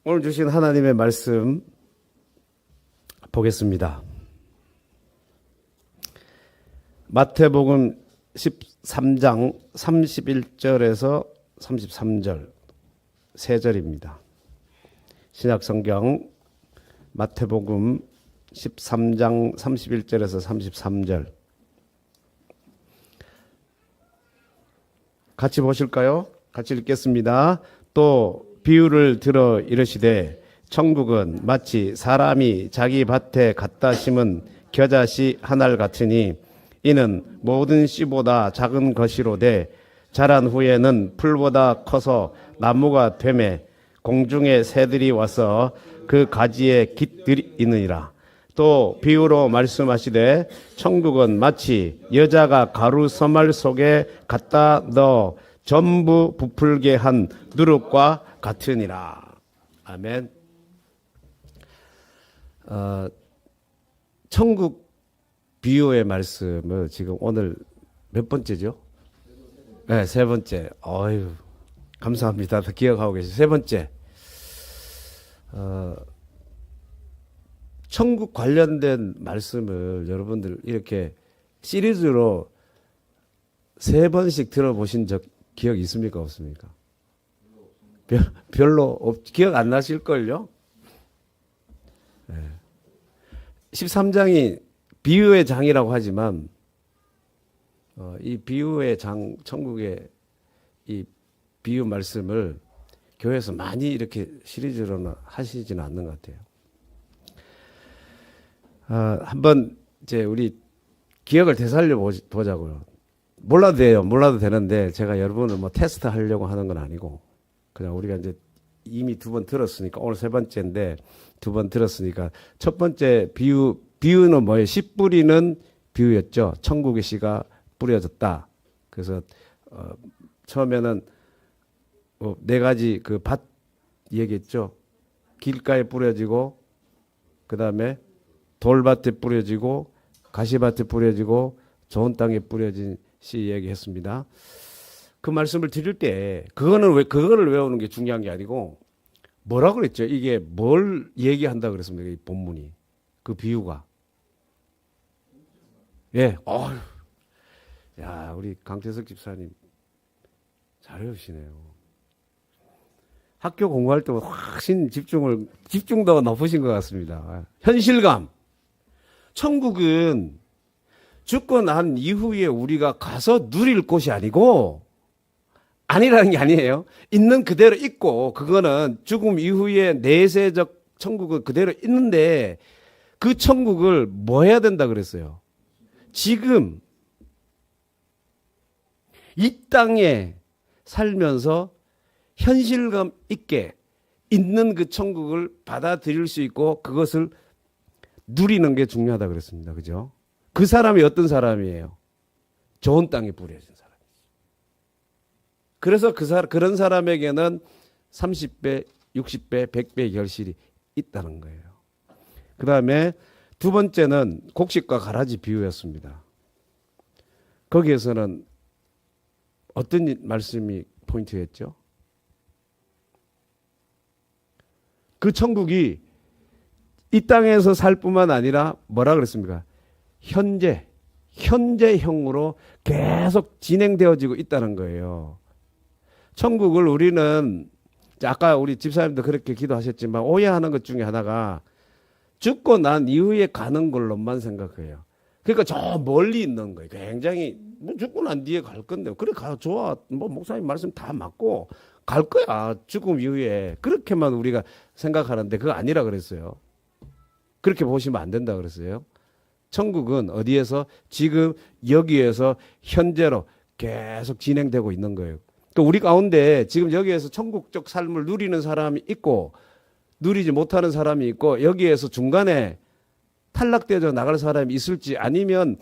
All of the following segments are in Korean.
오늘 주신 하나님의 말씀 보겠습니다. 마태복음 13장 31절에서 33절 세 절입니다. 신약성경 마태복음 13장 31절에서 33절 같이 보실까요? 같이 읽겠습니다. 또 비유를 들어 이르시되 천국은 마치 사람이 자기 밭에 갖다 심은 겨자씨 한 알 같으니 이는 모든 씨보다 작은 것이로되 자란 후에는 풀보다 커서 나무가 되매 공중의 새들이 와서 그 가지에 깃들이느니라. 또 비유로 말씀하시되 천국은 마치 여자가 가루 서말 속에 갖다 넣어 전부 부풀게 한 누룩과 같으니라. 아멘. 천국 비유의 말씀을 지금 오늘 몇 번째죠? 네, 세 번째. 어휴, 감사합니다. 다 기억하고 계시죠? 세 번째. 천국 관련된 말씀을 여러분들 이렇게 시리즈로 세 번씩 들어보신 적 기억 있습니까? 없습니까? 별로 기억 안 나실걸요? 네. 13장이 비유의 장이라고 하지만 이 비유의 장, 천국의 이 비유 말씀을 교회에서 많이 이렇게 시리즈로는 하시지는 않는 것 같아요. 한번 이제 우리 기억을 되살려 보자고요. 몰라도 돼요. 몰라도 되는데 제가 여러분을 뭐 테스트 하려고 하는 건 아니고 그냥 우리가 이제 이미 두 번 들었으니까 오늘 세 번째인데 두 번 들었으니까 첫 번째 비유는 뭐예요? 씨 뿌리는 비유였죠. 천국의 씨가 뿌려졌다. 그래서 처음에는 네 가지 그 밭 얘기했죠. 길가에 뿌려지고 그 다음에 돌밭에 뿌려지고 가시밭에 뿌려지고 좋은 땅에 뿌려진 씨 얘기했습니다. 그 말씀을 드릴 때 그거를 외우는 게 중요한 게 아니고 뭐라고 그랬죠? 이게 뭘 얘기한다 그랬습니까? 이 본문이 그 비유가 야 우리 강태석 집사님 잘 외우시네요. 학교 공부할 때 확신 집중도가 높으신 것 같습니다. 현실감. 천국은 죽고 난 이후에 우리가 가서 누릴 곳이 아니라는 게 아니에요. 있는 그대로 있고, 그거는 죽음 이후에 내세적 천국은 그대로 있는데, 그 천국을 뭐 해야 된다 그랬어요? 지금, 이 땅에 살면서 현실감 있게 있는 그 천국을 받아들일 수 있고, 그것을 누리는 게 중요하다 그랬습니다. 그죠? 그 사람이 어떤 사람이에요? 좋은 땅에 뿌려진 사람이죠. 그래서 그런 사람에게는 30배, 60배, 100배의 결실이 있다는 거예요. 그 다음에 두 번째는 곡식과 가라지 비유였습니다. 거기에서는 어떤 말씀이 포인트였죠? 그 천국이 이 땅에서 살 뿐만 아니라 뭐라 그랬습니까? 현재형으로 계속 진행되어지고 있다는 거예요. 천국을 우리는 아까 우리 집사님도 그렇게 기도하셨지만 오해하는 것 중에 하나가 죽고 난 이후에 가는 걸로만 생각해요. 그러니까 저 멀리 있는 거예요. 굉장히 죽고 난 뒤에 갈 건데 그래 가 좋아. 목사님 말씀 다 맞고 갈 거야. 죽음 이후에 그렇게만 우리가 생각하는데 그거 아니라 그랬어요. 그렇게 보시면 안 된다 그랬어요. 천국은 어디에서 지금 여기에서 현재로 계속 진행되고 있는 거예요. 그러니까 우리 가운데 지금 여기에서 천국적 삶을 누리는 사람이 있고 누리지 못하는 사람이 있고 여기에서 중간에 탈락되어 나갈 사람이 있을지 아니면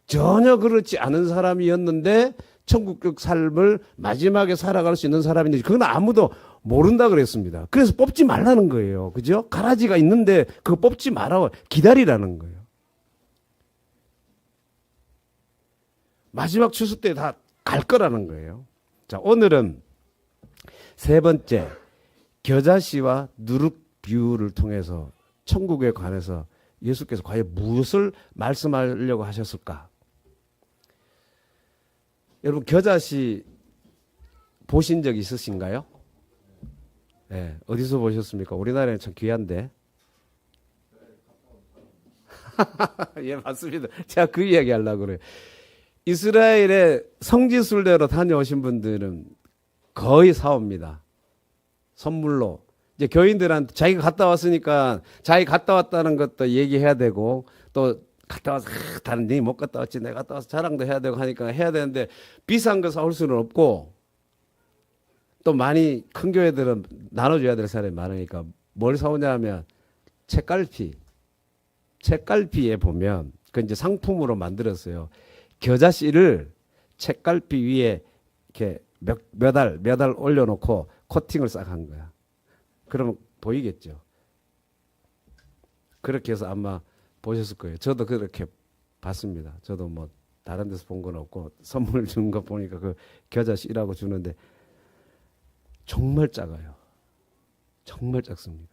전혀 그렇지 않은 사람이었는데 천국적 삶을 마지막에 살아갈 수 있는 사람인지 그건 아무도 모른다 그랬습니다. 그래서 뽑지 말라는 거예요. 그죠? 가라지가 있는데 그거 뽑지 말아 기다리라는 거예요. 마지막 추수 때 다 갈 거라는 거예요. 자, 오늘은 세 번째 겨자씨와 누룩 비유를 통해서 천국에 관해서 예수께서 과연 무엇을 말씀하려고 하셨을까? 여러분 겨자씨 보신 적 있으신가요? 네, 어디서 보셨습니까? 우리나라에는 참 귀한데. 예, 맞습니다. 제가 그 이야기 하려고 그래요. 이스라엘의 성지순례로 다녀오신 분들은 거의 사옵니다. 선물로. 이제 교인들한테 자기가 갔다 왔으니까 자기 갔다 왔다는 것도 얘기해야 되고 또 갔다 와서 다른 데 못 갔다 왔지 내가 갔다 와서 자랑도 해야 되고 하니까 해야 되는데 비싼 거 사올 수는 없고 또 많이 큰 교회들은 나눠줘야 될 사람이 많으니까 뭘 사오냐 하면 책갈피에 보면 그 이제 상품으로 만들었어요. 겨자씨를 책갈피 위에 이렇게 몇 알 올려놓고 코팅을 싹 한 거야. 그러면 보이겠죠. 그렇게 해서 아마 보셨을 거예요. 저도 그렇게 봤습니다. 저도 뭐 다른 데서 본 건 없고 선물 준 거 보니까 그 겨자씨라고 주는데 정말 작아요. 정말 작습니다.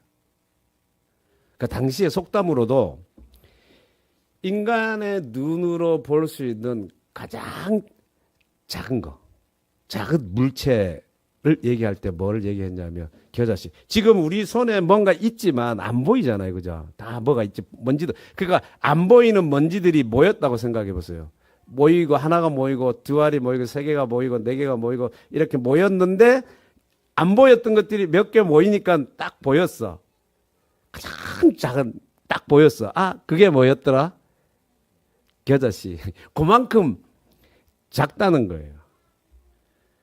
그러니까 당시에 속담으로도 인간의 눈으로 볼 수 있는 가장 작은 거, 작은 물체를 얘기할 때 뭘 얘기했냐면 겨자씨. 지금 우리 손에 뭔가 있지만 안 보이잖아요. 그죠? 다 뭐가 있지. 먼지도. 그러니까 안 보이는 먼지들이 모였다고 생각해 보세요. 모이고 하나가 모이고 두 알이 모이고 세 개가 모이고 네 개가 모이고 이렇게 모였는데 안 보였던 것들이 몇 개 모이니까 딱 보였어. 가장 작은 딱 보였어. 아, 그게 뭐였더라? 겨자씨. 그만큼 작다는 거예요.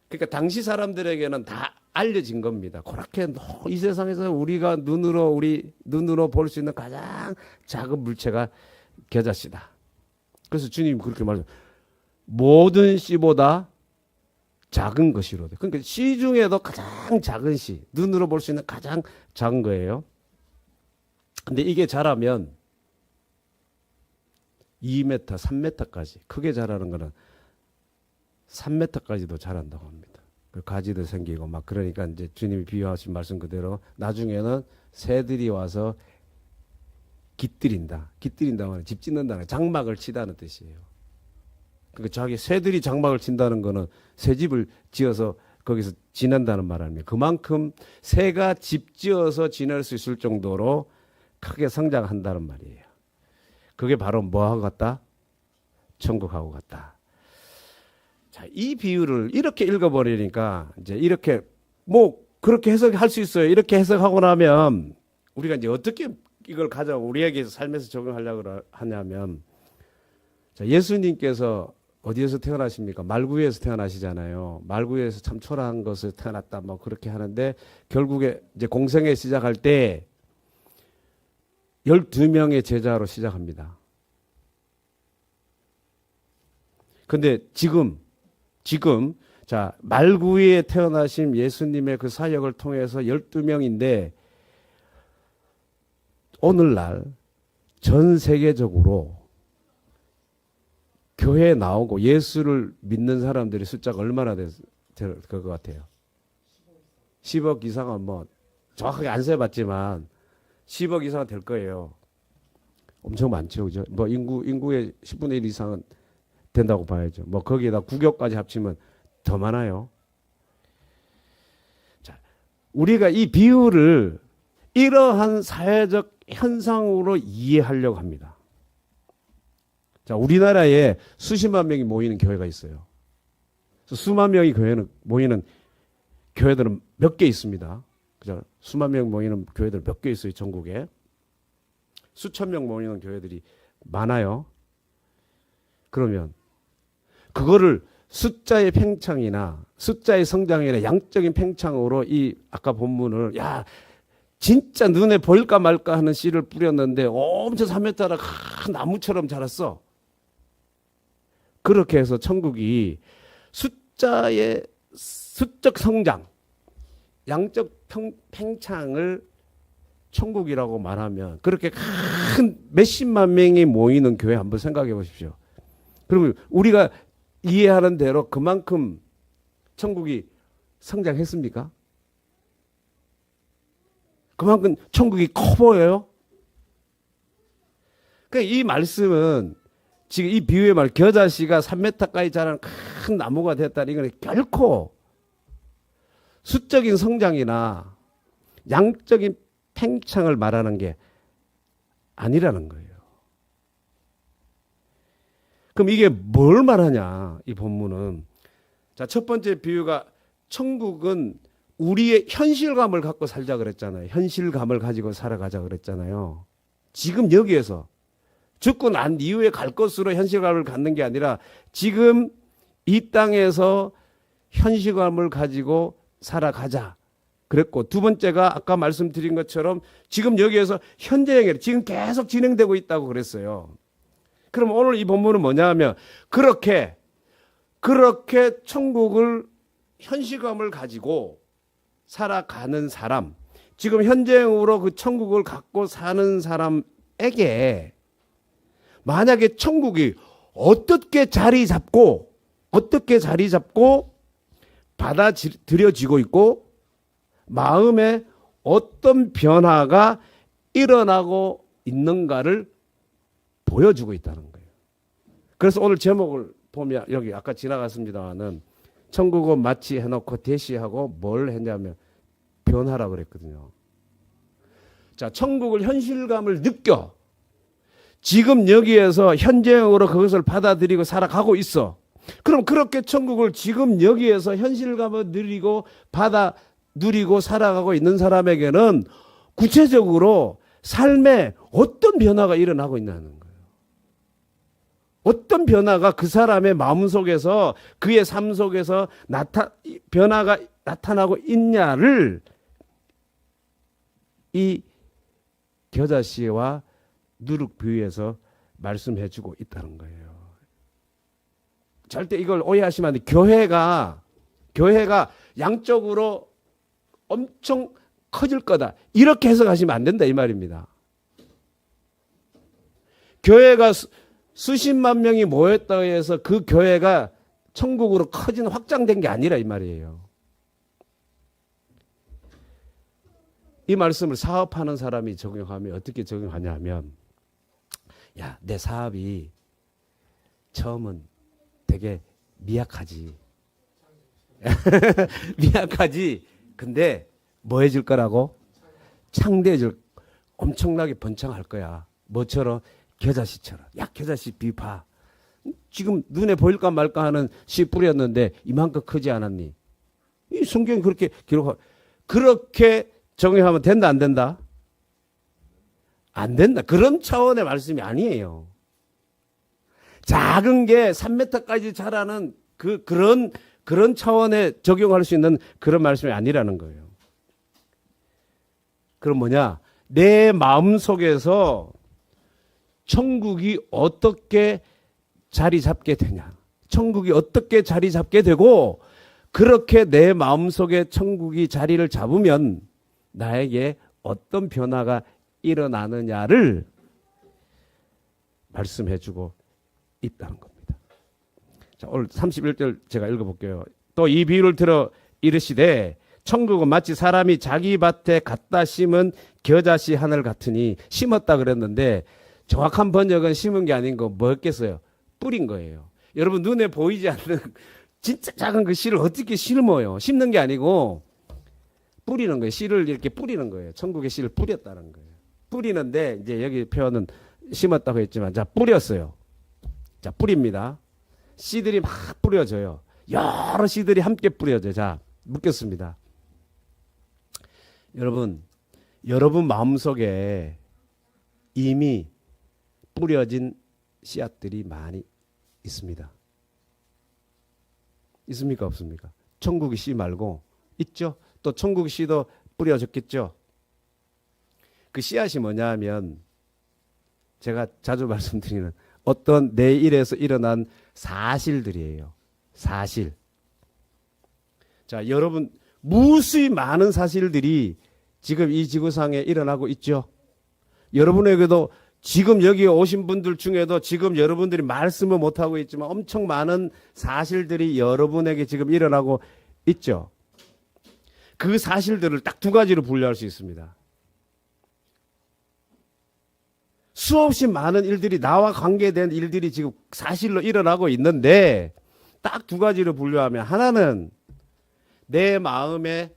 그러니까 당시 사람들에게는 다 알려진 겁니다. 그렇게 이 세상에서 우리가 우리 눈으로 볼 수 있는 가장 작은 물체가 겨자씨다. 그래서 주님이 그렇게 말해요. 모든 씨보다 작은 것이로다. 그러니까 씨 중에도 가장 작은 씨, 눈으로 볼 수 있는 가장 작은 거예요. 근데 이게 자라면 2m, 3m까지 크게 자라는 거는 3m까지도 자란다고 합니다. 그 가지도 생기고 막 그러니까 이제 주님이 비유하신 말씀 그대로 나중에는 새들이 와서 깃들인다. 깃들인다고 하는 집 짓는다는 장막을 치다는 뜻이에요. 그러니까 자기 새들이 장막을 친다는 거는 새 집을 지어서 거기서 지낸다는 말 아닙니까? 그만큼 새가 집 지어서 지낼 수 있을 정도로 크게 성장한다는 말이에요. 그게 바로 뭐하고 같다? 천국하고 같다. 자, 이 비유를 이렇게 읽어버리니까 이제 이렇게 뭐 그렇게 해석할 수 있어요. 이렇게 해석하고 나면 우리가 이제 어떻게 이걸 가져 우리에게 삶에서 적용하려고 하냐면 자, 예수님께서 어디에서 태어나십니까? 말구에서 태어나시잖아요. 말구에서 참 초라한 것을 태어났다 뭐 그렇게 하는데 결국에 이제 공생애 시작할 때 12명의 제자로 시작합니다. 근데 지금 자, 말구에 태어나신 예수님의 그 사역을 통해서 12명인데 오늘날 전 세계적으로 교회에 나오고 예수를 믿는 사람들이 숫자가 얼마나 될 것 같아요? 10억 이상은 뭐 정확하게 안 세봤지만 10억 이상은 될 거예요. 엄청 많죠. 그죠? 뭐 인구의 10분의 1 이상은 된다고 봐야죠. 뭐 거기에다 국역까지 합치면 더 많아요. 자, 우리가 이 비유를 이러한 사회적 현상으로 이해하려고 합니다. 자, 우리나라에 수십만 명이 모이는 교회가 있어요. 수만 명이 모이는 교회들은 몇 개 있습니다. 그죠? 수만 명 모이는 교회들 몇 개 있어요, 전국에. 수천 명 모이는 교회들이 많아요. 그러면 그거를 숫자의 팽창이나 숫자의 성장이나 양적인 팽창으로 이 아까 본문을 야 진짜 눈에 보일까 말까 하는 씨를 뿌렸는데 엄청 3m라 큰 나무처럼 자랐어. 그렇게 해서 천국이 숫자의 수적 성장, 양적 팽창을 천국이라고 말하면 그렇게 큰 몇십만 명이 모이는 교회 한번 생각해 보십시오. 그러면 우리가 이해하는 대로 그만큼 천국이 성장했습니까? 그만큼 천국이 커 보여요. 그러니까 이 말씀은 지금 이 비유의 말, 겨자씨가 3m까지 자라는 큰 나무가 됐다는 이건 결코 수적인 성장이나 양적인 팽창을 말하는 게 아니라는 거예요. 그럼 이게 뭘 말하냐, 이 본문은. 자, 첫 번째 비유가 천국은 우리의 현실감을 갖고 살자 그랬잖아요. 현실감을 가지고 살아가자 그랬잖아요. 지금 여기에서 죽고 난 이후에 갈 것으로 현실감을 갖는 게 아니라 지금 이 땅에서 현실감을 가지고 살아가자 그랬고, 두 번째가 아까 말씀드린 것처럼 지금 여기에서 현재형이 지금 계속 진행되고 있다고 그랬어요. 그럼 오늘 이 본문은 뭐냐 하면 그렇게 천국을 현실감을 가지고 살아가는 사람, 지금 현재형으로 그 천국을 갖고 사는 사람에게 만약에 천국이 어떻게 자리 잡고 받아들여지고 있고 마음에 어떤 변화가 일어나고 있는가를 보여주고 있다는 거예요. 그래서 오늘 제목을 보면 여기 아까 지나갔습니다만은 천국은 마치 해놓고 대시하고 뭘 했냐면 변화라고 그랬거든요. 자, 천국을 현실감을 느껴. 지금 여기에서 현재형으로 그것을 받아들이고 살아가고 있어. 그럼 그렇게 천국을 지금 여기에서 현실감을 누리고 살아가고 있는 사람에게는 구체적으로 삶에 어떤 변화가 일어나고 있냐는 거예요. 어떤 변화가 그 사람의 마음 속에서 그의 삶 속에서 변화가 나타나고 있냐를 이 겨자씨와 누룩 비유에서 말씀해주고 있다는 거예요. 절대 이걸 오해하시면 안 돼요. 교회가 양적으로 엄청 커질 거다, 이렇게 해석하시면 안 된다 이 말입니다. 교회가 수십만 명이 모였다고 해서 그 교회가 천국으로 확장된 게 아니라 이 말이에요. 이 말씀을 사업하는 사람이 적용하면 어떻게 적용하냐 하면, 야, 내 사업이 처음은 되게 미약하지. 미약하지. 근데 뭐 해줄 거라고? 창대해줄, 엄청나게 번창할 거야. 뭐처럼? 겨자씨처럼. 야, 겨자씨 비파. 지금 눈에 보일까 말까 하는 씨 뿌렸는데 이만큼 크지 않았니? 이 성경이 그렇게 기록하고, 그렇게 정의하면 된다 안 된다? 안 된다. 그런 차원의 말씀이 아니에요. 작은 게 3m까지 자라는 그런 차원에 적용할 수 있는 그런 말씀이 아니라는 거예요. 그럼 뭐냐? 내 마음 속에서 천국이 어떻게 자리 잡게 되냐? 천국이 어떻게 자리 잡게 되고, 그렇게 내 마음 속에 천국이 자리를 잡으면 나에게 어떤 변화가 일어나느냐를 말씀해주고 있다는 겁니다. 자, 오늘 31절 제가 읽어볼게요. 또 이 비유를 들어 이르시되 천국은 마치 사람이 자기 밭에 갖다 심은 겨자씨 하늘 같으니, 심었다 그랬는데 정확한 번역은 심은 게 아닌 거 뭐였겠어요? 뿌린 거예요. 여러분, 눈에 보이지 않는 진짜 작은 그 씨를 어떻게 심어요? 심는 게 아니고 뿌리는 거예요. 씨를 이렇게 뿌리는 거예요. 천국의 씨를 뿌렸다는 거예요. 뿌리는데 이제 여기 표현은 심었다고 했지만, 자, 뿌렸어요. 자, 뿌립니다. 씨들이 막 뿌려져요. 여러 씨들이 함께 뿌려져요. 자, 묻겠습니다. 여러분 마음속에 이미 뿌려진 씨앗들이 많이 있습니다. 있습니까? 없습니까? 천국의 씨 말고 있죠? 또 천국의 씨도 뿌려졌겠죠? 그 씨앗이 뭐냐 하면 제가 자주 말씀드리는 어떤 내 일에서 일어난 사실들이에요. 사실. 자, 여러분, 무수히 많은 사실들이 지금 이 지구상에 일어나고 있죠. 여러분에게도 지금 여기 오신 분들 중에도 지금 여러분들이 말씀을 못하고 있지만 엄청 많은 사실들이 여러분에게 지금 일어나고 있죠. 그 사실들을 딱 두 가지로 분류할 수 있습니다. 수없이 많은 일들이 나와 관계된 일들이 지금 사실로 일어나고 있는데 딱 두 가지로 분류하면 하나는 내 마음에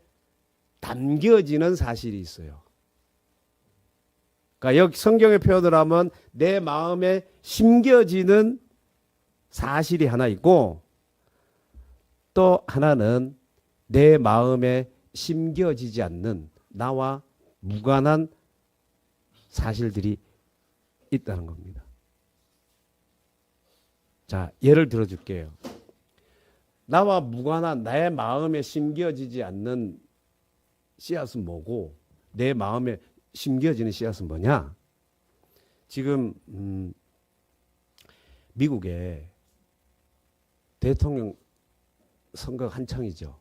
담겨지는 사실이 있어요. 그러니까 여기 성경의 표현을 하면 내 마음에 심겨지는 사실이 하나 있고 또 하나는 내 마음에 심겨지지 않는 나와 무관한 사실들이 있다는 겁니다. 자, 예를 들어줄게요. 나와 무관한 나의 마음에 심겨지지 않는 씨앗은 뭐고 내 마음에 심겨지는 씨앗은 뭐냐? 지금 미국에 대통령 선거가 한창이죠.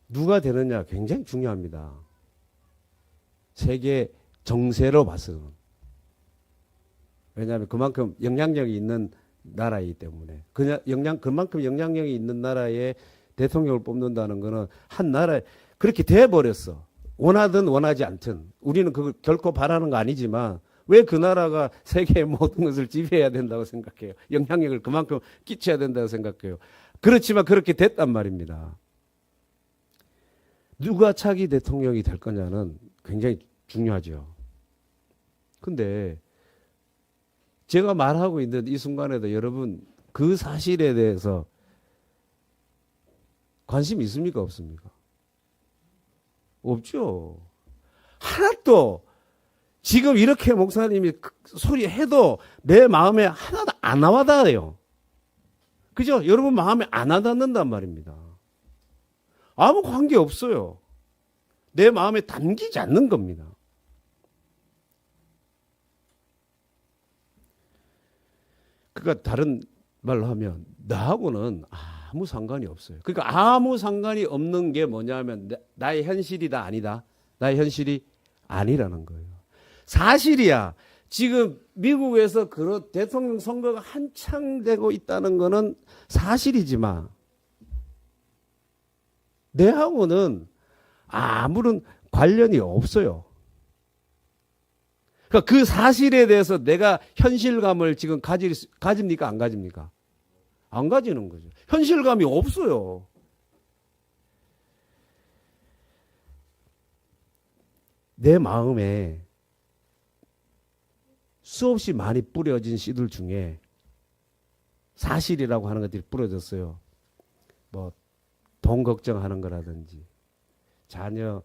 누가 되느냐 굉장히 중요합니다. 세계 정세로 봐서는. 왜냐하면 그만큼 영향력이 있는 나라이기 때문에. 그만큼 영향력이 있는 나라에 대통령을 뽑는다는 것은 한 나라에 그렇게 돼버렸어. 원하든 원하지 않든. 우리는 그걸 결코 바라는 거 아니지만 왜 그 나라가 세계의 모든 것을 지배해야 된다고 생각해요. 영향력을 그만큼 끼쳐야 된다고 생각해요. 그렇지만 그렇게 됐단 말입니다. 누가 차기 대통령이 될 거냐는 굉장히 중요하죠. 근데 제가 말하고 있는 이 순간에도 여러분 그 사실에 대해서 관심 있습니까? 없습니까? 없죠. 하나도 지금 이렇게 목사님이 소리 해도 내 마음에 하나도 안 와닿아요. 그죠? 여러분 마음에 안 와닿는단 말입니다. 아무 관계 없어요. 내 마음에 담기지 않는 겁니다. 그러니까 다른 말로 하면 나하고는 아무 상관이 없어요. 그러니까 아무 상관이 없는 게 뭐냐면 나의 현실이다 아니다. 나의 현실이 아니라는 거예요. 사실이야. 지금 미국에서 그런 대통령 선거가 한창 되고 있다는 거는 사실이지만 내하고는 아무런 관련이 없어요. 그러니까 그 사실에 대해서 내가 현실감을 지금 가집니까? 안 가집니까? 안 가지는 거죠. 현실감이 없어요. 내 마음에 수없이 많이 뿌려진 씨들 중에 사실이라고 하는 것들이 뿌려졌어요. 뭐 돈 걱정하는 거라든지 자녀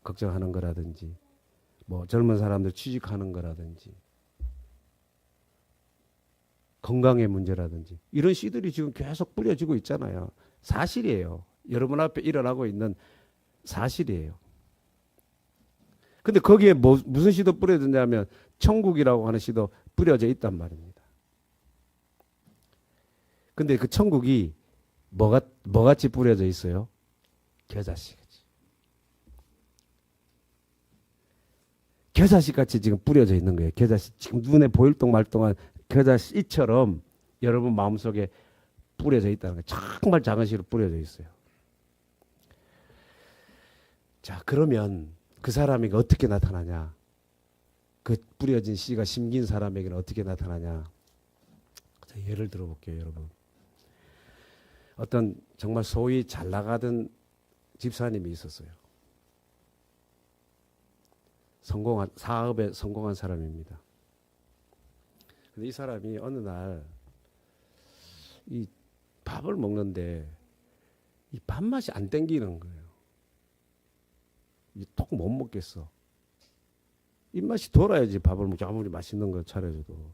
걱정하는 거라든지 뭐 젊은 사람들 취직하는 거라든지 건강의 문제라든지 이런 씨들이 지금 계속 뿌려지고 있잖아요. 사실이에요. 여러분 앞에 일어나고 있는 사실이에요. 근데 거기에 무슨 씨도 뿌려졌냐면 천국이라고 하는 씨도 뿌려져 있단 말입니다. 근데 그 천국이 뭐같이 뿌려져 있어요? 겨자씨같이. 겨자씨같이 지금 뿌려져 있는 거예요. 겨자씨. 지금 눈에 보일 동 말 동안 겨자씨처럼 여러분 마음속에 뿌려져 있다는 거예요. 정말 작은 씨로 뿌려져 있어요. 자, 그러면 그 사람에게 어떻게 나타나냐? 그 뿌려진 씨가 심긴 사람에게는 어떻게 나타나냐? 자, 예를 들어볼게요, 여러분. 어떤 정말 소위 잘 나가던 집사님이 있었어요. 사업에 성공한 사람입니다. 근데 이 사람이 어느 날 이 밥을 먹는데 이 밥맛이 안 땡기는 거예요. 톡 못 먹겠어. 입맛이 돌아야지 밥을 먹지. 아무리 맛있는 거 차려줘도.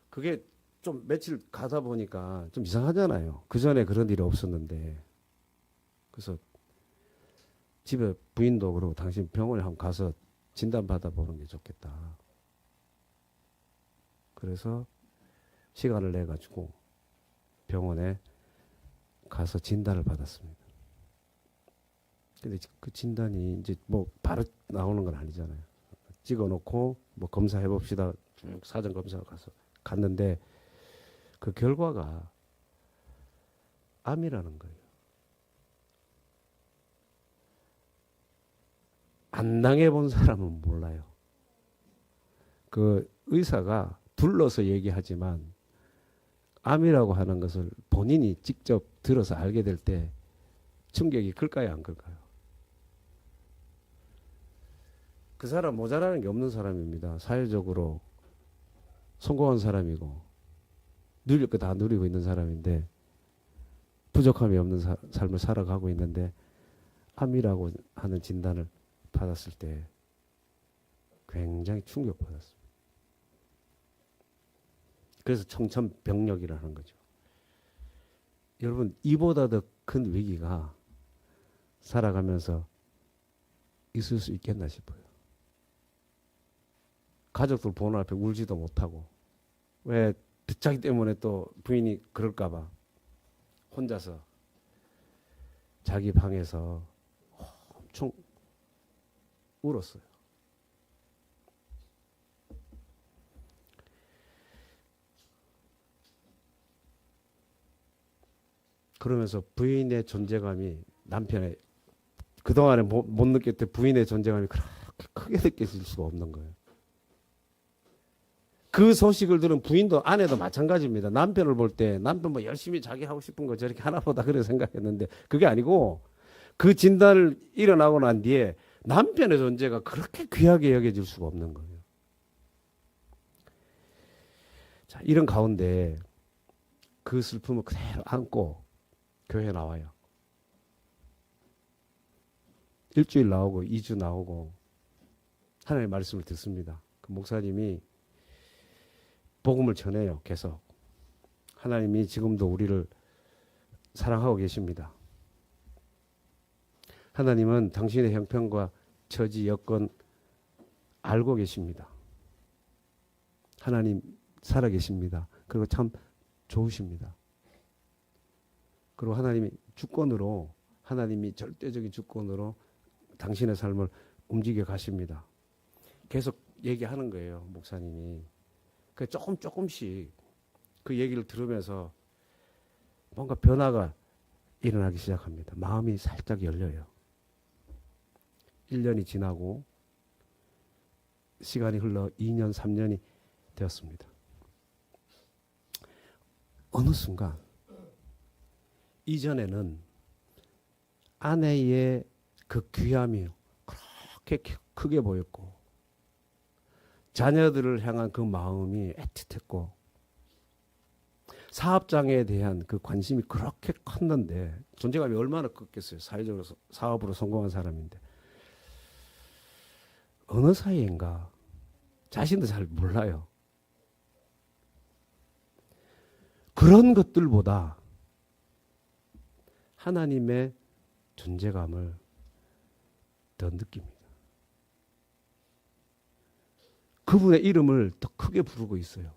그게 좀 며칠 가다 보니까 좀 이상하잖아요. 그 전에 그런 일이 없었는데. 그래서 집에 부인도 그러고 당신 병원에 한번 가서 진단 받아보는 게 좋겠다. 그래서 시간을 내가지고 병원에 가서 진단을 받았습니다. 근데 그 진단이 이제 뭐 바로 나오는 건 아니잖아요. 찍어놓고 뭐 검사해 봅시다. 사전 검사를 갔는데 그 결과가 암이라는 거예요. 안 당해본 사람은 몰라요. 그 의사가 둘러서 얘기하지만 암이라고 하는 것을 본인이 직접 들어서 알게 될 때 충격이 클까요, 안 클까요? 그 사람 모자라는 게 없는 사람입니다. 사회적으로 성공한 사람이고 누릴 거 다 누리고 있는 사람인데 부족함이 없는 삶을 살아가고 있는데 암이라고 하는 진단을 받았을 때 굉장히 충격받았습니다. 그래서 청천벽력이라는 거죠. 여러분, 이보다 더 큰 위기가 살아가면서 있을 수 있겠나 싶어요. 가족들 보는 앞에 울지도 못하고, 왜 자기 때문에 또 부인이 그럴까 봐 혼자서 자기 방에서 엄청 울었어요. 그러면서 부인의 존재감이 남편의 그동안에 못 느꼈던 부인의 존재감이 그렇게 크게 느껴질 수가 없는 거예요. 그 소식을 들은 부인도 아내도 마찬가지입니다. 남편을 볼 때 남편 뭐 열심히 자기 하고 싶은 거 저렇게 하나 보다 그래 생각했는데 그게 아니고 그 진단을 일어나고 난 뒤에 남편의 존재가 그렇게 귀하게 여겨질 수가 없는 거예요. 자, 이런 가운데 그 슬픔을 그대로 안고 교회 나와요. 일주일 나오고 2주 나오고 하나님의 말씀을 듣습니다. 그 목사님이 복음을 전해요. 계속. 하나님이 지금도 우리를 사랑하고 계십니다. 하나님은 당신의 형편과 처지, 여건 알고 계십니다. 하나님 살아 계십니다. 그리고 참 좋으십니다. 그리고 하나님이 주권으로, 하나님이 절대적인 주권으로 당신의 삶을 움직여 가십니다. 계속 얘기하는 거예요, 목사님이. 그 조금씩 그 얘기를 들으면서 뭔가 변화가 일어나기 시작합니다. 마음이 살짝 열려요. 1년이 지나고 시간이 흘러 2년, 3년이 되었습니다. 어느 순간 이전에는 아내의 그 귀함이 그렇게 크게 보였고 자녀들을 향한 그 마음이 애틋했고 사업장에 대한 그 관심이 그렇게 컸는데 존재감이 얼마나 컸겠어요. 사회적으로 사업으로 성공한 사람인데 어느 사이인가 자신도 잘 몰라요. 그런 것들보다 하나님의 존재감을 더 느낍니다. 그분의 이름을 더 크게 부르고 있어요.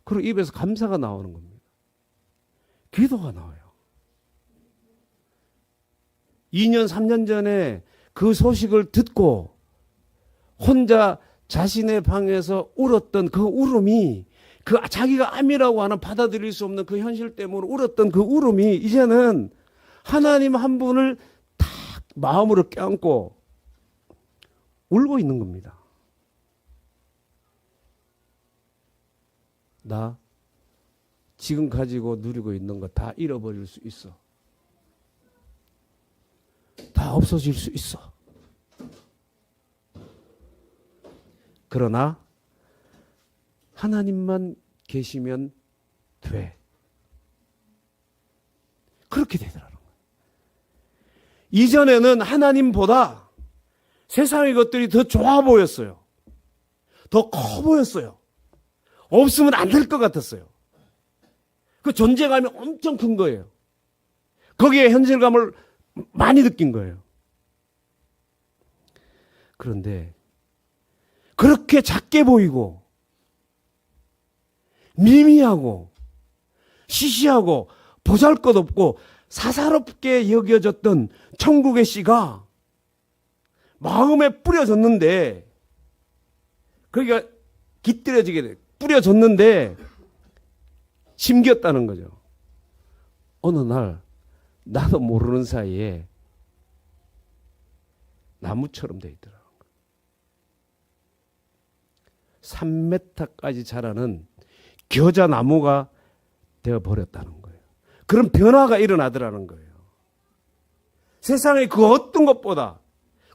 그리고 입에서 감사가 나오는 겁니다. 기도가 나와요. 2년, 3년 전에 그 소식을 듣고 혼자 자신의 방에서 울었던 그 울음이 그 자기가 암이라고 하는 받아들일 수 없는 그 현실 때문에 울었던 그 울음이 이제는 하나님 한 분을 딱 마음으로 껴안고 울고 있는 겁니다. 나 지금 가지고 누리고 있는 거 다 잃어버릴 수 있어. 다 없어질 수 있어. 그러나 하나님만 계시면 돼. 그렇게 되더라는 거예요. 이전에는 하나님보다 세상의 것들이 더 좋아 보였어요. 더 커 보였어요. 없으면 안 될 것 같았어요. 그 존재감이 엄청 큰 거예요. 거기에 현실감을 많이 느낀 거예요. 그런데 그렇게 작게 보이고 미미하고 시시하고 보잘것없고 사사롭게 여겨졌던 천국의 씨가 마음에 뿌려졌는데 거기가 깃들여지게 돼. 뿌려졌는데 심겼다는 거죠. 어느 날 나도 모르는 사이에 나무처럼 돼 있더라고요. 3m까지 자라는 겨자나무가 되어버렸다는 거예요. 그런 변화가 일어나더라는 거예요. 세상에 그 어떤 것보다,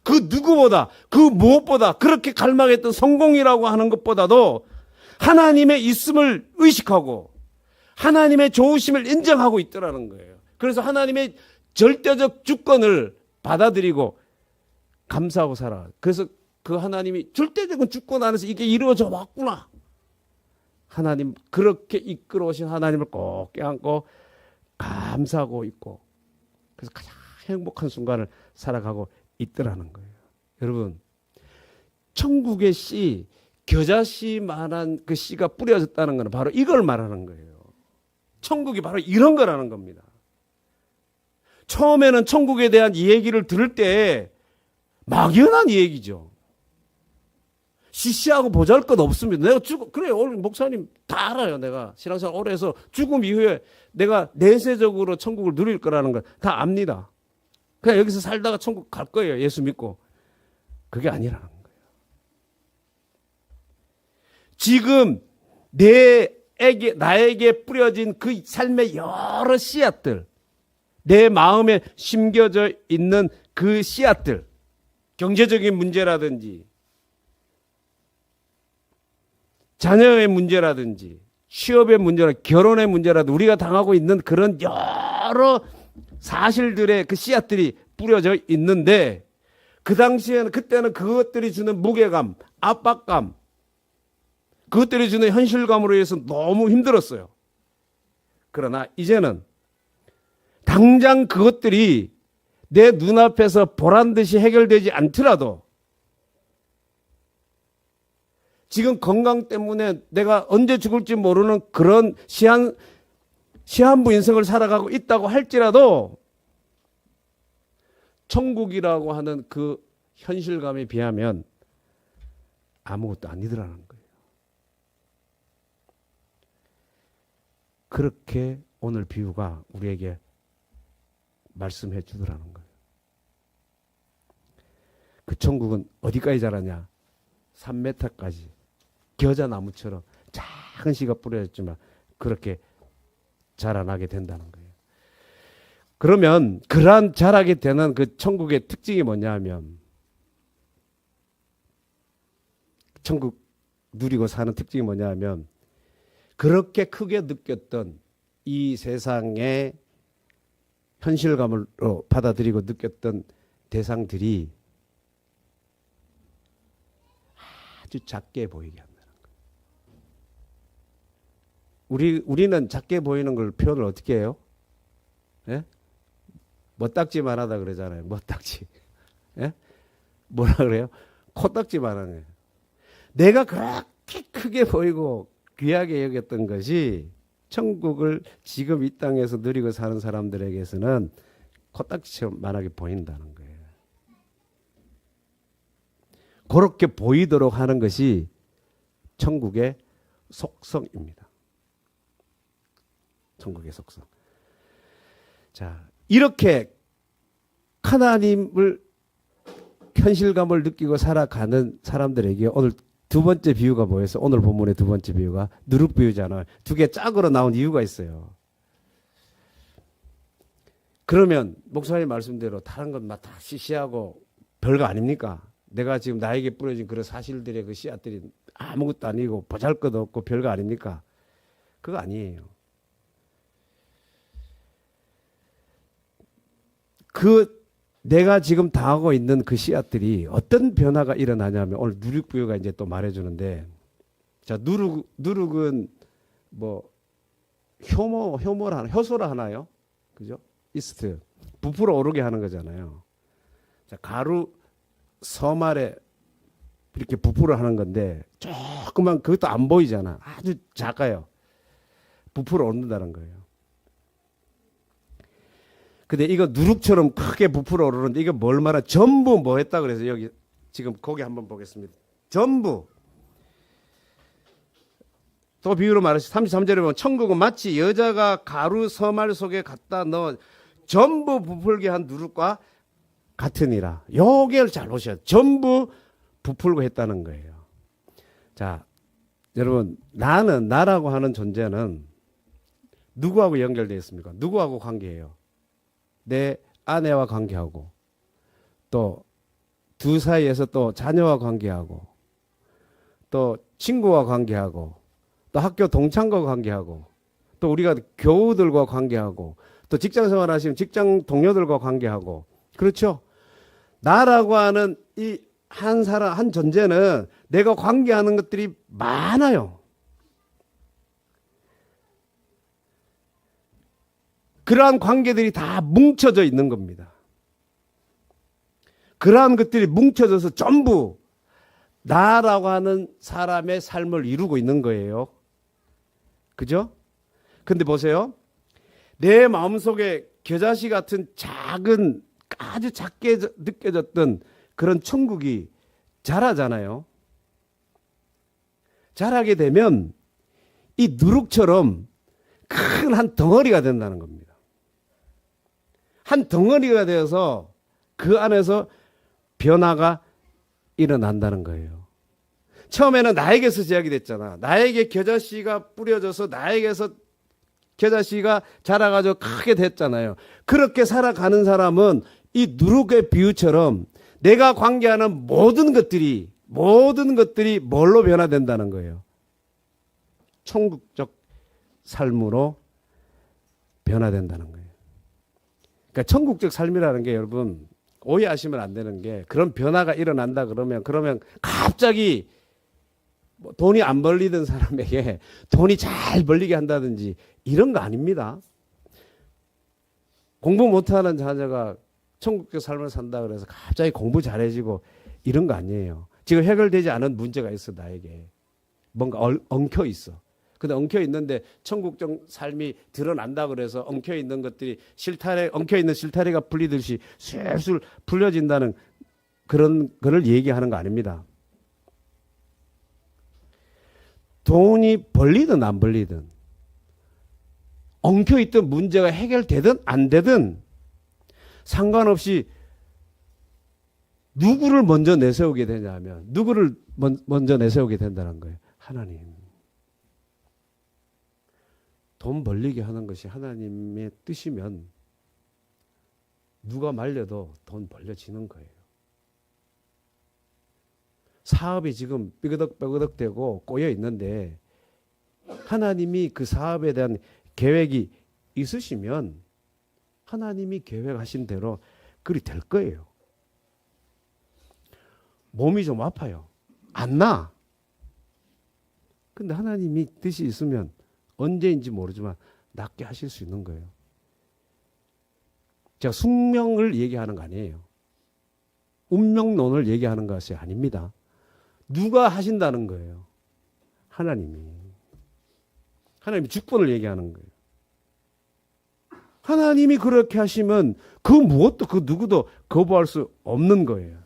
그 누구보다, 그 무엇보다 그렇게 갈망했던 성공이라고 하는 것보다도 하나님의 있음을 의식하고 하나님의 좋으심을 인정하고 있더라는 거예요. 그래서 하나님의 절대적 주권을 받아들이고 감사하고 살아. 그래서 그 하나님이 절대적인 주권 안에서 이게 이루어져 왔구나. 하나님, 그렇게 이끌어 오신 하나님을 꼭 껴안고 감사하고 있고, 그래서 가장 행복한 순간을 살아가고 있더라는 거예요. 여러분, 천국의 씨, 겨자씨만한 그 씨가 뿌려졌다는 것은 바로 이걸 말하는 거예요. 천국이 바로 이런 거라는 겁니다. 처음에는 천국에 대한 이 얘기를 들을 때 막연한 얘기죠. 시시하고 보잘것 없습니다. 내가 그래요. 오늘 목사님 다 알아요. 내가 신앙생활 오래 해서 죽음 이후에 내가 내세적으로 천국을 누릴 거라는 걸 다 압니다. 그냥 여기서 살다가 천국 갈 거예요. 예수 믿고. 그게 아니라는 거예요. 지금 나에게 뿌려진 그 삶의 여러 씨앗들, 내 마음에 심겨져 있는 그 씨앗들, 경제적인 문제라든지 자녀의 문제라든지 취업의 문제나 결혼의 문제라든지 우리가 당하고 있는 그런 여러 사실들의 그 씨앗들이 뿌려져 있는데, 그 당시에는, 그때는 그것들이 주는 무게감, 압박감, 그것들이 주는 현실감으로 해서 너무 힘들었어요. 그러나 이제는 당장 그것들이 내 눈앞에서 보란듯이 해결되지 않더라도 지금 건강 때문에 내가 언제 죽을지 모르는 그런 시한부 인생을 살아가고 있다고 할지라도 천국이라고 하는 그 현실감에 비하면 아무것도 아니더라는 거예요. 그렇게 오늘 비유가 우리에게 말씀해 주더라는 거예요. 그 천국은 어디까지 자라냐? 3m까지 겨자나무처럼 작은 씨가 뿌려졌지만 그렇게 자라나게 된다는 거예요. 그러면 그러한 자라게 되는 그 천국의 특징이 뭐냐 하면, 천국 누리고 사는 특징이 뭐냐 하면, 그렇게 크게 느꼈던 이 세상의 현실감으로 받아들이고 느꼈던 대상들이 아주 작게 보이게 한다는 거예요. 우리는 작게 보이는 걸 표현을 어떻게 해요? 예? 멋딱지만 하다 그러잖아요. 멋딱지. 예? 뭐라 그래요? 코딱지만 하네. 내가 그렇게 크게 보이고 귀하게 여겼던 것이 천국을 지금 이 땅에서 누리고 사는 사람들에게서는 코딱지처럼 만하게 보인다는 거예요. 그렇게 보이도록 하는 것이 천국의 속성입니다. 천국의 속성. 자, 이렇게 하나님을 현실감을 느끼고 살아가는 사람들에게 오늘 두 번째 비유가 뭐였어? 오늘 본문의 두 번째 비유가 누룩 비유잖아요. 두 개 짝으로 나온 이유가 있어요. 그러면 목사님 말씀대로 다른 건 다 시시하고 별거 아닙니까? 내가 지금 나에게 뿌려진 그런 사실들의 그 씨앗들이 아무것도 아니고 보잘것 없고 별거 아닙니까? 그거 아니에요. 내가 지금 당하고 있는 그 씨앗들이 어떤 변화가 일어나냐면, 오늘 누룩부유가 이제 또 말해주는데, 자, 누룩은 뭐, 효소를 하나요? 그죠? 이스트. 부풀어 오르게 하는 거잖아요. 자, 가루, 섬알에 이렇게 부풀어 하는 건데, 조그만, 그것도 안 보이잖아. 아주 작아요. 부풀어 오른다는 거예요. 근데 이거 누룩처럼 크게 부풀어 오르는데, 이거 뭘 말하? 전부 뭐 했다 그래서 여기 지금 거기 한번 보겠습니다. 전부. 또 비유로 말하시 33절에 보면 천국은 마치 여자가 가루 섬알 속에 갖다 넣어 전부 부풀게 한 누룩과 같으니라. 요게 잘 보셔야 돼요. 전부 부풀고 했다는 거예요. 자, 여러분, 나라고 하는 존재는 누구하고 연결되어 있습니까? 누구하고 관계해요? 내 아내와 관계하고, 또 두 사이에서 또 자녀와 관계하고, 또 친구와 관계하고, 또 학교 동창과 관계하고, 또 우리가 교우들과 관계하고, 또 직장 생활하시면 직장 동료들과 관계하고, 그렇죠? 나라고 하는 이 한 사람, 한 존재는 내가 관계하는 것들이 많아요. 그러한 관계들이 다 뭉쳐져 있는 겁니다. 그러한 것들이 뭉쳐져서 전부 나라고 하는 사람의 삶을 이루고 있는 거예요. 그죠? 근데 보세요. 내 마음속에 겨자씨 같은 작은, 아주 작게 느껴졌던 그런 천국이 자라잖아요. 자라게 되면 이 누룩처럼 큰 한 덩어리가 된다는 겁니다. 한 덩어리가 되어서 그 안에서 변화가 일어난다는 거예요. 처음에는 나에게서 시작이 됐잖아. 나에게 겨자씨가 뿌려져서 나에게서 겨자씨가 자라가지고 크게 됐잖아요. 그렇게 살아가는 사람은 이 누룩의 비유처럼 내가 관계하는 모든 것들이 뭘로 변화된다는 거예요. 천국적 삶으로 변화된다는 거예요. 그러니까 천국적 삶이라는 게 여러분 오해하시면 안 되는 게 그런 변화가 일어난다 그러면 갑자기 돈이 안 벌리던 사람에게 돈이 잘 벌리게 한다든지 이런 거 아닙니다. 공부 못하는 자녀가 천국적 삶을 산다 그래서 갑자기 공부 잘해지고 이런 거 아니에요. 지금 해결되지 않은 문제가 있어 나에게. 뭔가 엉켜 있어. 근데 엉켜 있는데 천국적 삶이 드러난다 그래서 엉켜 있는 것들이 엉켜 있는 실타래가 풀리듯이 술술 풀려진다는 그런 거를 얘기하는 거 아닙니다. 돈이 벌리든 안 벌리든 엉켜 있던 문제가 해결되든 안 되든 상관없이 누구를 먼저 내세우게 되냐면 누구를 먼저 내세우게 된다는 거예요. 하나님. 돈 벌리게 하는 것이 하나님의 뜻이면 누가 말려도 돈 벌려지는 거예요. 사업이 지금 삐그덕 되고 꼬여 있는데 하나님이 그 사업에 대한 계획이 있으시면 하나님이 계획하신 대로 그리 될 거예요. 몸이 좀 아파요. 안 나. 근데 하나님이 뜻이 있으면 언제인지 모르지만 낫게 하실 수 있는 거예요. 제가 숙명을 얘기하는 거 아니에요. 운명론을 얘기하는 것이 아닙니다. 누가 하신다는 거예요? 하나님이. 하나님이 주권을 얘기하는 거예요. 하나님이 그렇게 하시면 그 무엇도 그 누구도 거부할 수 없는 거예요.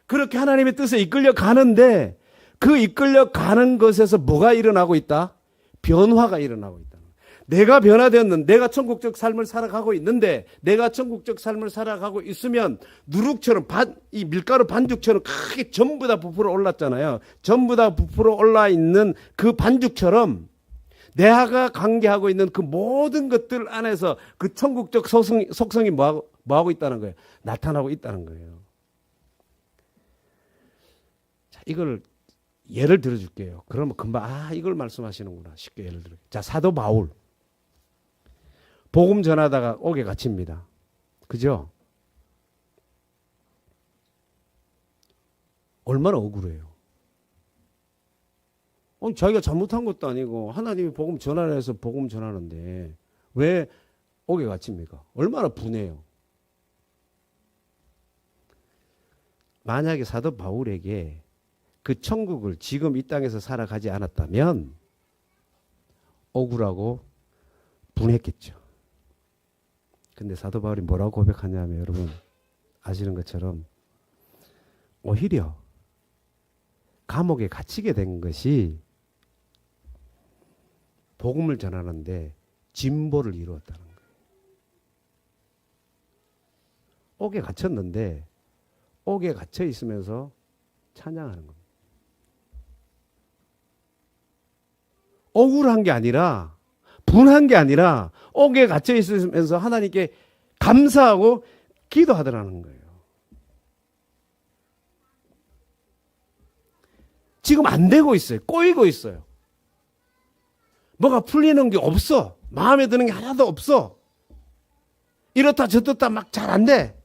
그렇게 하나님의 뜻에 이끌려 가는데 그 이끌려 가는 것에서 뭐가 일어나고 있다? 변화가 일어나고 있다. 내가 변화되었는데 내가 천국적 삶을 살아가고 있는데 내가 천국적 삶을 살아가고 있으면 누룩처럼 이 밀가루 반죽처럼 크게 전부 다 부풀어 올랐잖아요. 전부 다 부풀어 올라 있는 그 반죽처럼 내가 관계하고 있는 그 모든 것들 안에서 그 천국적 속성이 뭐하고 있다는 거예요? 나타나고 있다는 거예요. 자, 이걸 예를 들어줄게요. 그러면 금방 이걸 말씀하시는구나. 쉽게 예를 들어. 자, 사도 바울. 복음 전하다가 옥에 갇힙니다. 그죠? 얼마나 억울해요. 자기가 잘못한 것도 아니고 하나님이 복음 전하라 해서 복음 전하는데 왜 옥에 갇힙니까? 얼마나 분해요. 만약에 사도 바울에게 그 천국을 지금 이 땅에서 살아가지 않았다면 억울하고 분했겠죠. 근데 사도 바울이 뭐라고 고백하냐면 여러분 아시는 것처럼 오히려 감옥에 갇히게 된 것이 복음을 전하는데 진보를 이루었다는 거예요. 옥에 갇혔는데 옥에 갇혀 있으면서 찬양하는 겁니다. 억울한 게 아니라 분한 게 아니라 옥에 갇혀 있으면서 하나님께 감사하고 기도하더라는 거예요. 지금 안 되고 있어요. 꼬이고 있어요. 뭐가 풀리는 게 없어. 마음에 드는 게 하나도 없어. 이렇다 저렇다 막 잘 안 돼.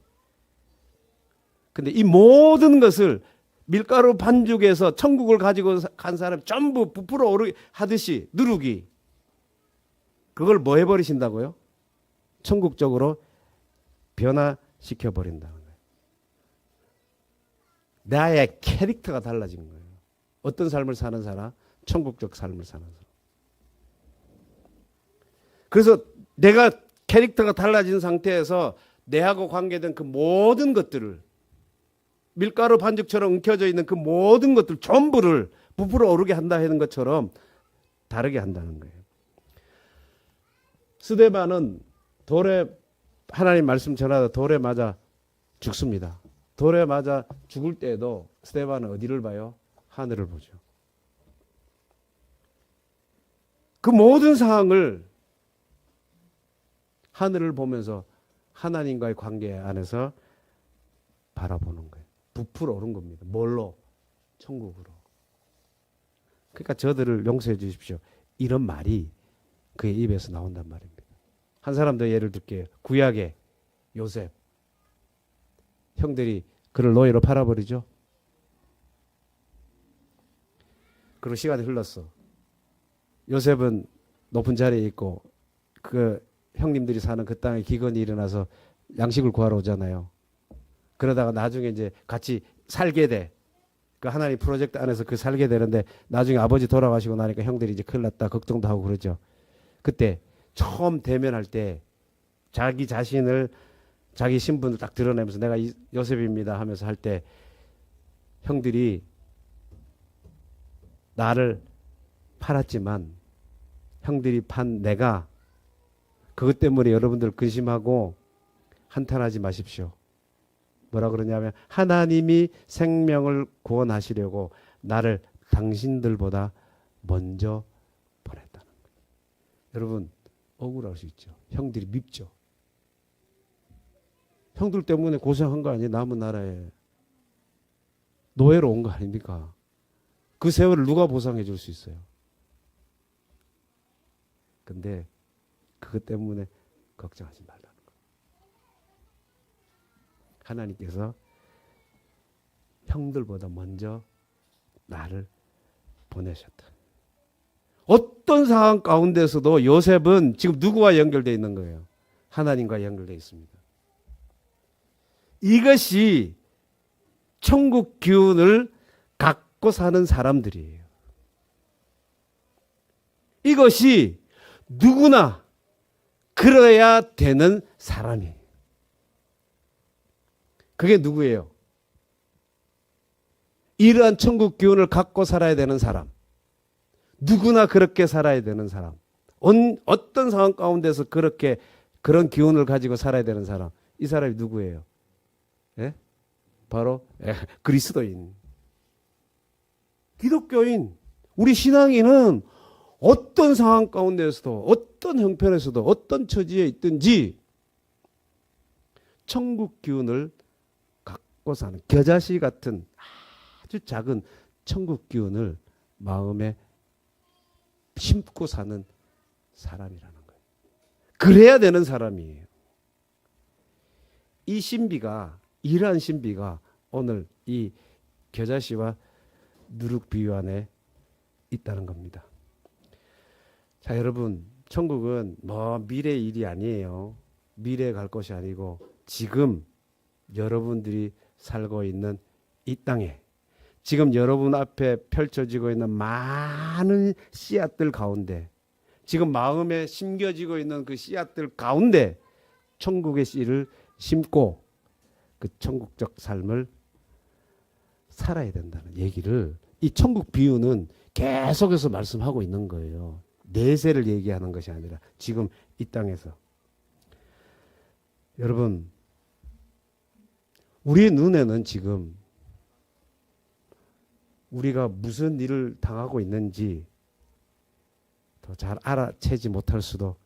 근데 이 모든 것을 밀가루 반죽에서 천국을 가지고 간 사람 전부 부풀어 오르게 하듯이 누르기. 그걸 뭐 해버리신다고요? 천국적으로 변화시켜 버린다는 거예요. 나의 캐릭터가 달라진 거예요. 어떤 삶을 사는 사람? 천국적 삶을 사는 사람. 그래서 내가 캐릭터가 달라진 상태에서 내하고 관계된 그 모든 것들을 밀가루 반죽처럼 엉켜져 있는 그 모든 것들 전부를 부풀어 오르게 한다 하는 것처럼 다르게 한다는 거예요. 스데반은 돌에 하나님 말씀 전하다 돌에 맞아 죽습니다. 돌에 맞아 죽을 때에도 스데반은 어디를 봐요? 하늘을 보죠. 그 모든 상황을 하늘을 보면서 하나님과의 관계 안에서 바라보는 거예요. 부풀어 오른 겁니다. 뭘로? 천국으로. 그러니까 저들을 용서해 주십시오. 이런 말이 그의 입에서 나온단 말입니다. 한 사람 더 예를 들게요. 구약의 요셉. 형들이 그를 노예로 팔아버리죠. 그리고 시간이 흘렀어. 요셉은 높은 자리에 있고 그 형님들이 사는 그 땅에 기근이 일어나서 양식을 구하러 오잖아요. 그러다가 나중에 이제 같이 살게 돼. 그 하나님 프로젝트 안에서 그 살게 되는데 나중에 아버지 돌아가시고 나니까 형들이 이제 큰일 났다 걱정도 하고 그러죠. 그때 처음 대면할 때 자기 자신을 자기 신분을 딱 드러내면서 내가 요셉입니다 하면서 할 때 형들이 나를 팔았지만 형들이 판 내가 그것 때문에 여러분들 근심하고 한탄하지 마십시오. 뭐라 그러냐면 하나님이 생명을 구원하시려고 나를 당신들보다 먼저 보냈다는 거예요. 여러분 억울할 수 있죠. 형들이 밉죠. 형들 때문에 고생한 거 아니에요. 남은 나라에 노예로 온 거 아닙니까? 그 세월을 누가 보상해 줄 수 있어요? 근데 그것 때문에 걱정하지 말라는 거예요. 하나님께서 형들보다 먼저 나를 보내셨다. 어떤 상황 가운데서도 요셉은 지금 누구와 연결되어 있는 거예요? 하나님과 연결되어 있습니다. 이것이 천국 기운을 갖고 사는 사람들이에요. 이것이 누구나 그래야 되는 사람이에요. 그게 누구예요? 이러한 천국 기운을 갖고 살아야 되는 사람. 누구나 그렇게 살아야 되는 사람. 어떤 상황 가운데서 그런 기운을 가지고 살아야 되는 사람. 이 사람이 누구예요? 예? 바로 그리스도인. 기독교인. 우리 신앙인은 어떤 상황 가운데서도 어떤 형편에서도 어떤 처지에 있든지 천국 기운을 갖고 사는 겨자씨 같은 아주 작은 천국 기운을 마음에 심고 사는 사람이라는 거예요. 그래야 되는 사람이에요. 이 신비가 이러한 신비가 오늘 이 겨자씨와 누룩 비유 안에 있다는 겁니다. 자, 여러분, 천국은 뭐 미래 일이 아니에요. 미래에 갈 것이 아니고 지금 여러분들이 살고 있는 이 땅에 지금 여러분 앞에 펼쳐지고 있는 많은 씨앗들 가운데 지금 마음에 심겨지고 있는 그 씨앗들 가운데 천국의 씨를 심고 그 천국적 삶을 살아야 된다는 얘기를 이 천국 비유는 계속해서 말씀하고 있는 거예요. 내세를 얘기하는 것이 아니라 지금 이 땅에서. 여러분, 우리 눈에는 지금 우리가 무슨 일을 당하고 있는지 더 잘 알아채지 못할 수도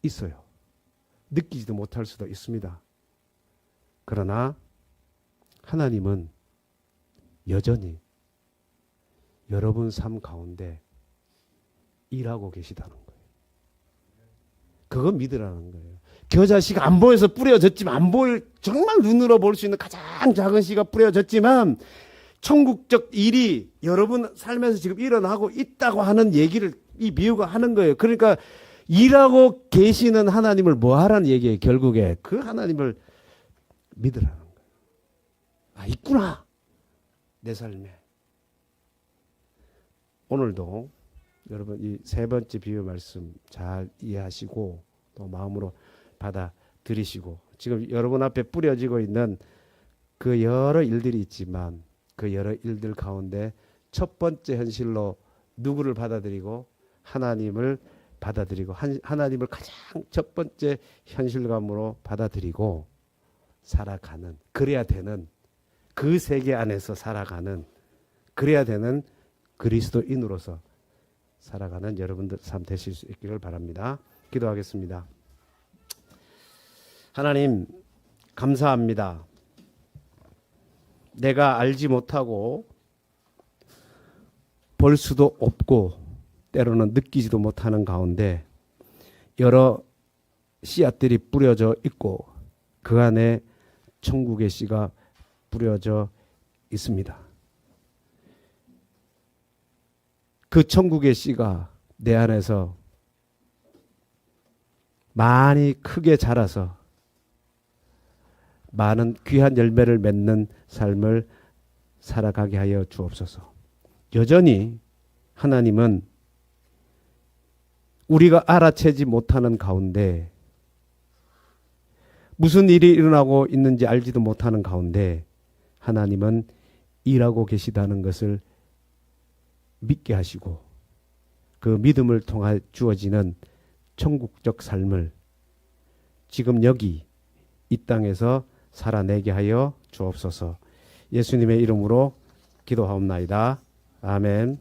있어요. 느끼지도 못할 수도 있습니다. 그러나 하나님은 여전히 여러분 삶 가운데 일하고 계시다는 거예요. 그거 믿으라는 거예요. 겨자 씨가 안 보여서 뿌려졌지만, 안 보일, 정말 눈으로 볼 수 있는 가장 작은 씨가 뿌려졌지만 천국적 일이 여러분 삶에서 지금 일어나고 있다고 하는 얘기를 이 비유가 하는 거예요. 그러니까 일하고 계시는 하나님을 뭐 하라는 얘기예요. 결국에 그 하나님을 믿으라는 거예요. 아, 있구나 내 삶에. 오늘도 여러분 이 세 번째 비유 말씀 잘 이해하시고 또 마음으로 받아들이시고, 지금 여러분 앞에 뿌려지고 있는 그 여러 일들이 있지만 그 여러 일들 가운데 첫 번째 현실로 누구를 받아들이고 하나님을 받아들이고, 하나님을 가장 첫 번째 현실감으로 받아들이고 살아가는, 그래야 되는, 그 세계 안에서 살아가는, 그래야 되는 그리스도인으로서 살아가는 여러분들 삶 되실 수 있기를 바랍니다. 기도하겠습니다. 하나님 감사합니다. 내가 알지 못하고 볼 수도 없고 때로는 느끼지도 못하는 가운데 여러 씨앗들이 뿌려져 있고 그 안에 천국의 씨가 뿌려져 있습니다. 그 천국의 씨가 내 안에서 많이 크게 자라서 많은 귀한 열매를 맺는 삶을 살아가게 하여 주옵소서. 여전히 하나님은 우리가 알아채지 못하는 가운데, 무슨 일이 일어나고 있는지 알지도 못하는 가운데 하나님은 일하고 계시다는 것을 믿게 하시고 그 믿음을 통해 주어지는 천국적 삶을 지금 여기 이 땅에서 살아내게 하여 주옵소서. 예수님의 이름으로 기도하옵나이다. 아멘.